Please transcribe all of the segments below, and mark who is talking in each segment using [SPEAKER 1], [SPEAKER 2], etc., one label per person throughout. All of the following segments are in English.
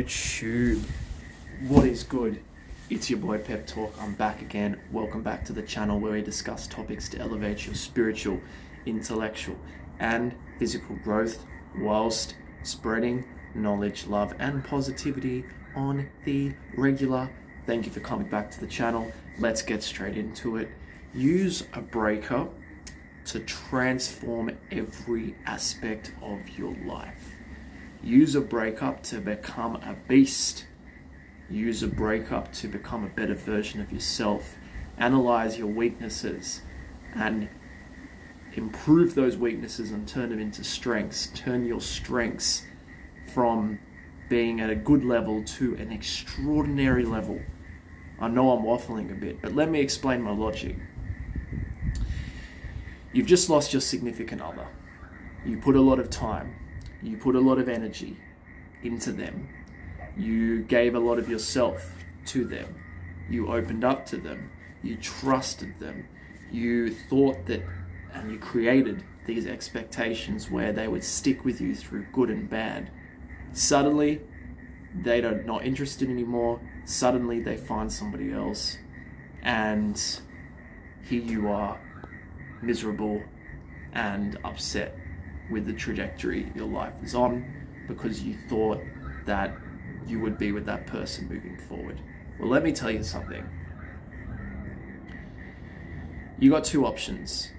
[SPEAKER 1] YouTube. What is good? It's your boy Peptalk. I'm back again. Welcome back to the channel where we discuss topics to elevate your spiritual, intellectual, and physical growth whilst spreading knowledge, love, and positivity on the regular. Thank you for coming back to the channel. Let's get straight into it. Use a breakup to transform every aspect of your life. Use a breakup to become a beast. Use a breakup to become a better version of yourself. Analyze your weaknesses and improve those weaknesses and turn them into strengths. Turn your strengths from being at a good level to an extraordinary level. I know I'm waffling a bit, but let me explain my logic. You've just lost your significant other. You put a lot of time, you put a lot of energy into them. You gave a lot of yourself to them. You opened up to them. You trusted them. You thought that, and you created these expectations where they would stick with you through good and bad. Suddenly, they're not interested anymore. Suddenly, they find somebody else. And here you are, miserable and upset with the trajectory your life is on because you thought that you would be with that person moving forward. Well, let me tell you something. You got two options.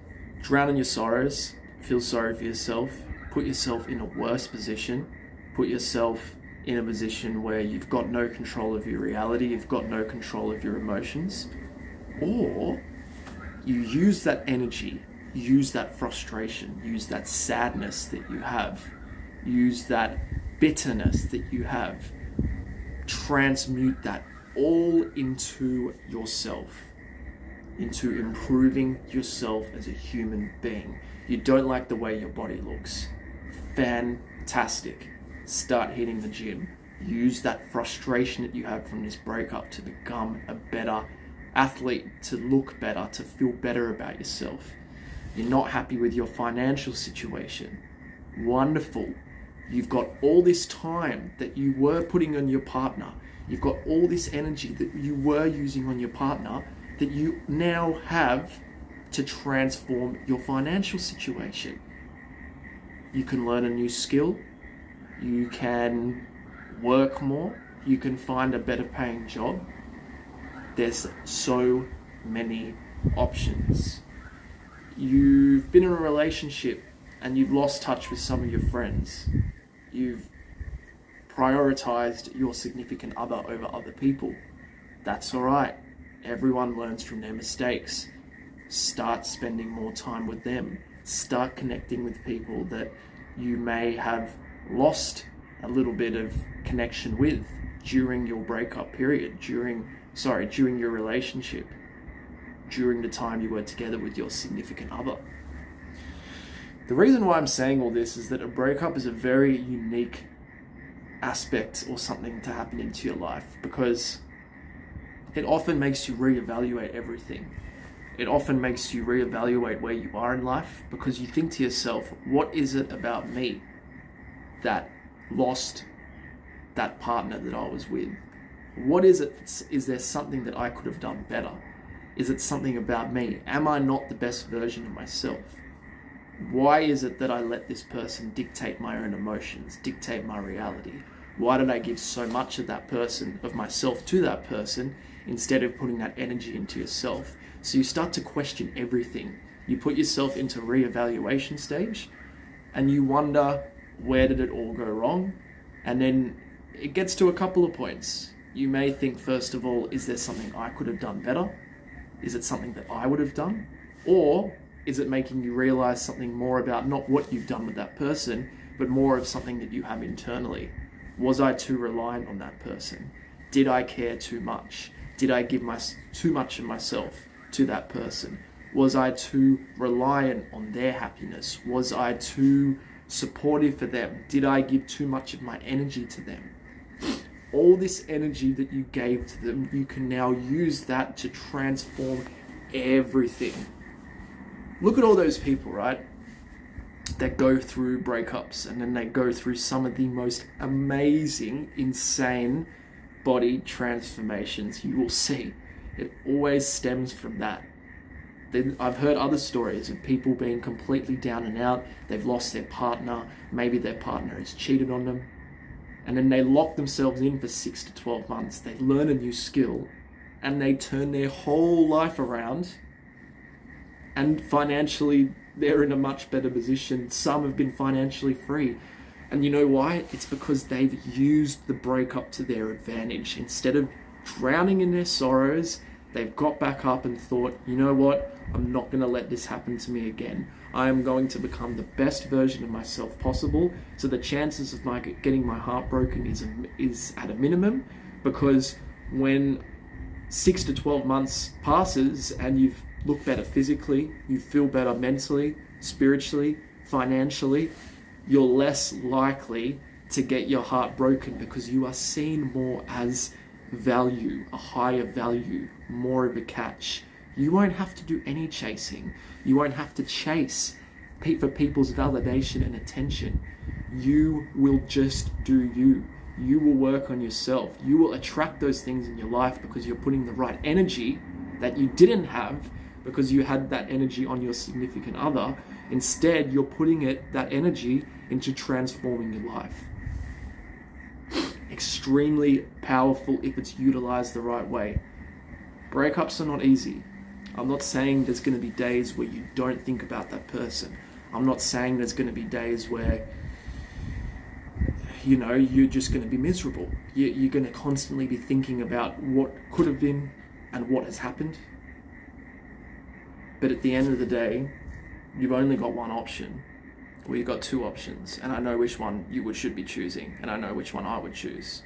[SPEAKER 1] Drown in your sorrows, feel sorry for yourself, put yourself in a worse position, put yourself in a position where you've got no control of your reality, you've got no control of your emotions, or you use that energy, use that frustration, use that sadness that you have, use that bitterness that you have, transmute that all into yourself, into improving yourself as a human being. You don't like the way your body looks. Fantastic. Start hitting the gym. Use that frustration that you have from this breakup to become a better athlete, to look better, to feel better about yourself. You're not happy with your financial situation. Wonderful. You've got all this time that you were putting on your partner. You've got all this energy that you were using on your partner that you now have to transform your financial situation. You can learn a new skill. You can work more. You can find a better paying job. There's so many options. You've been in a relationship and you've lost touch with some of your friends. You've prioritized your significant other over other people. That's all right. Everyone learns from their mistakes. Start spending more time with them. Start connecting with people that you may have lost a little bit of connection with during your breakup period, during your relationship, during the time you were together with your significant other. The reason why I'm saying all this is that a breakup is a very unique aspect or something to happen into your life because it often makes you reevaluate everything. It often makes you reevaluate where you are in life because you think to yourself, what is it about me that lost that partner that I was with? What is it? Is there something that I could have done better? Is it something about me? Am I not the best version of myself? Why is it that I let this person dictate my own emotions, dictate my reality? Why did I give so much of that person, of myself to that person, instead of putting that energy into yourself? So you start to question everything. You put yourself into reevaluation stage and you wonder, where did it all go wrong? And then it gets to a couple of points. You may think, first of all, is there something I could have done better? Is it something that I would have done? Or is it making you realize something more about not what you've done with that person, but more of something that you have internally? Was I too reliant on that person? Did I care too much? Did I give too much of myself to that person? Was I too reliant on their happiness? Was I too supportive for them? Did I give too much of my energy to them? All this energy that you gave to them, you can now use that to transform everything. Look at all those people, right? that go through breakups, and then they go through some of the most amazing, insane body transformations you will see. It always stems from that. Then I've heard other stories of people being completely down and out. They've lost their partner. Maybe their partner has cheated on them. And then they lock themselves in for 6 to 12 months. They learn a new skill and they turn their whole life around. And financially, they're in a much better position. Some have been financially free. And you know why? It's because they've used the breakup to their advantage. Instead of drowning in their sorrows, they've got back up and thought, you know what? I'm not going to let this happen to me again. I am going to become the best version of myself possible. So the chances of getting my heart broken is at a minimum, because when 6 to 12 months passes and you've looked better physically, you feel better mentally, spiritually, financially, you're less likely to get your heart broken because you are seen more as value, a higher value, more of a catch. You won't have to do any chasing. You won't have to chase for people's validation and attention. You will just do you. You will work on yourself. You will attract those things in your life because you're putting the right energy that you didn't have because you had that energy on your significant other. Instead, you're putting that energy into transforming your life. Extremely powerful if it's utilized the right way. Breakups are not easy. I'm not saying there's going to be days where you don't think about that person. I'm not saying there's going to be days where, you know, you're just going to be miserable. You're going to constantly be thinking about what could have been and what has happened. But at the end of the day, you've only got one option. Well, you've got two options, and I know which one you should be choosing, and I know which one I would choose.